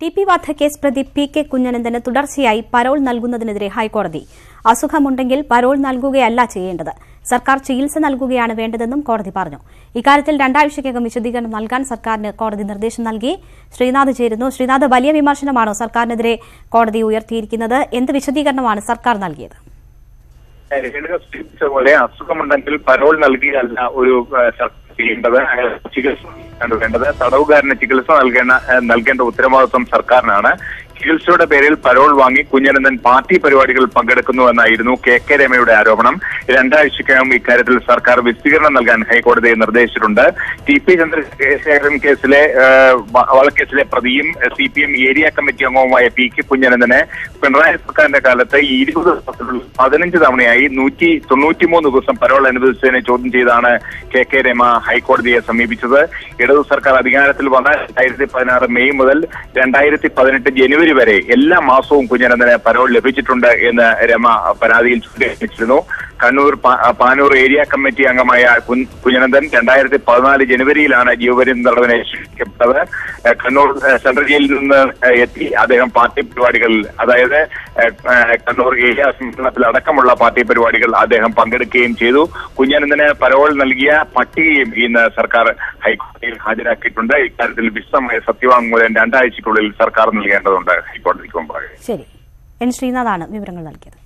T P വധക്കേസ് പ്രതി P K കുഞ്ഞനന്ദന് തുടർച്ചയായി parole നൽകുന്നതിനെതിരെ ഹൈക്കോടതി അസുഖമുണ്ടെങ്കിൽ പരോൾ നൽകുകയല്ല ചെയ്യേണ്ടത്, സർക്കാർ ചികിത്സ നൽകുകയാണ് വേണ്ടതെന്നും കോടതി പറഞ്ഞു. ഇക്കാര്യത്തിൽ 2 ആഴ്ചയ്ക്കകം വിശദീകരണം നൽകാൻ സർക്കാരിന് കോടതി നിർദ്ദേശം നൽകി. ശ്രീനാഥ് ചേരുന്നു. ശ്രീനാഥ്, വലിയ വിമർശനമാണോ സർക്കാരിനെതിരെ കോടതി ഉയർത്തിയിരിക്കുന്നത്? എന്ത് വിശദീകരണമാണ് സർക്കാർ നൽകിയത്? പോലെ അസുഖമുണ്ടെങ്കിൽ പരോൾ നൽകിയല്ല ഒരു ചെയ്യേണ്ടത്, ചികിത്സ വേണ്ടത്. തടവുകാരന് ചികിത്സ നൽകേണ്ട ഉത്തരവാദിത്വം സർക്കാരിനാണ്. ചികിത്സയുടെ പേരിൽ പരോൾ വാങ്ങി കുഞ്ഞനന്ദൻ പാർട്ടി പരിപാടികളിൽ പങ്കെടുക്കുന്നുവെന്നായിരുന്നു കെ രമയുടെ ആരോപണം. 2 ആഴ്ചയ്ക്കകം ഇക്കാര്യത്തിൽ സർക്കാർ വിശദീകരണം നൽകാൻ ഹൈക്കോടതി നിർദ്ദേശിച്ചിട്ടുണ്ട്. ടി പി ചന്ദ്രശേഖരൻ കേസിലെ വധക്കേസിലെ പ്രതിയും CPM ഏരിയ കമ്മിറ്റി അംഗവുമായ പി കെ കുഞ്ഞനന്ദന് പിണറായി സർക്കാരിന്റെ കാലത്ത് 15 തവണയായി 193 ദിവസം പരോൾ അനുവദിച്ചതിനെ ചോദ്യം ചെയ്താണ് കെ രമ ഹൈക്കോടതിയെ സമീപിച്ചത്. ഇടതു സർക്കാർ അധികാരത്തിൽ വന്ന 2016 മെയ് മുതൽ 2018 ജനുവരി വരെ എല്ലാ മാസവും കുഞ്ഞനന്ദന് പരോൾ ലഭിച്ചിട്ടുണ്ട് എന്ന് രമ പരാതിയിൽ ചൂണ്ടിക്കാണിച്ചിരുന്നു. കണ്ണൂർ പാനൂർ ഏരിയ കമ്മിറ്റി അംഗമായ കുഞ്ഞനന്ദൻ 2014 ജനുവരിയിലാണ് ജീവപര്യന്തം തടവിന് ശിക്ഷിക്കപ്പെട്ടത്. കണ്ണൂർ സെൻട്രൽ ജയിലിൽ നിന്ന് എത്തി അദ്ദേഹം പാർട്ടി പരിപാടികളിൽ, അതായത് കണ്ണൂർ ഏരിയ സമ്മേളനത്തിൽ അടക്കമുള്ള പാർട്ടി പരിപാടികൾ അദ്ദേഹം പങ്കെടുക്കുകയും ചെയ്തു. കുഞ്ഞനന്ദന് പരോൾ നൽകിയ പട്ടികയും ഇന്ന് സർക്കാർ ഹൈക്കോടതിയിൽ ഹാജരാക്കിയിട്ടുണ്ട്. ഇക്കാര്യത്തിൽ വിശദമായ സത്യവാങ്മൂലം 2 ആഴ്ചയ്ക്കുള്ളിൽ സർക്കാർ നൽകേണ്ടതുണ്ട് ഹൈക്കോടതിക്ക് മുമ്പാകെ. ശരി, എൻ ശ്രീനാഥാണ് വിവരങ്ങൾ നൽകിയത്.